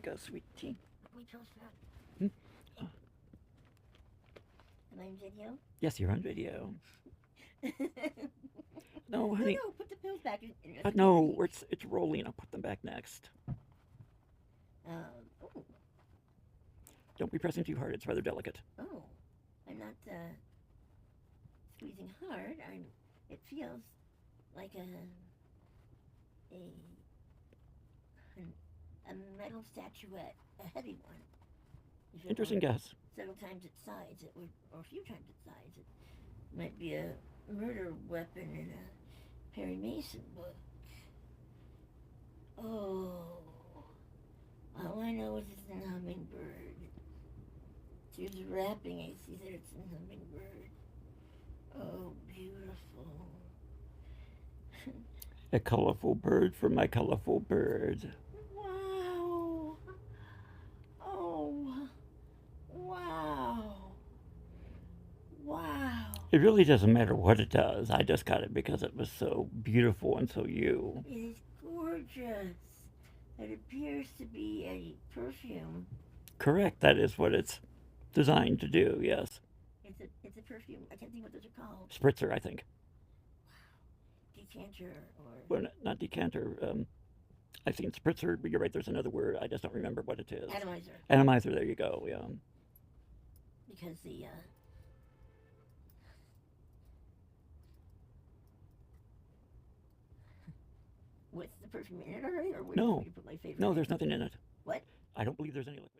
you go, sweetie. We chose that. Hmm? Am I on video? Yes, you're on video. No, honey. No, put the pills back in your No, it's rolling. I'll put them back next. Oh. Don't be pressing too hard. It's rather delicate. Oh. I'm not squeezing hard. It feels like a metal statuette, a heavy one. Interesting guess. Several times its size, or a few times its size, it might be a murder weapon in a Perry Mason book. Oh, all I know is it's a hummingbird. Through the wrapping, I see that it's a hummingbird. Oh, beautiful. A colorful bird for my colorful bird. Wow. Oh, wow. Wow. It really doesn't matter what it does. I just got it because it was so beautiful and so you. It is gorgeous. It appears to be a perfume. Correct. That is what it's designed to do, yes. It's a perfume. I can't think what those are called. Spritzer, I think. Wow. Decanter or... Well, not decanter. I think it's spritzer, but you're right, there's another word. I just don't remember what it is. Atomizer. Atomizer, there you go, yeah. Because the... What's the perfume in it already? Or No. you put my favorite No, there's nothing in it. What? I don't believe there's any liquid.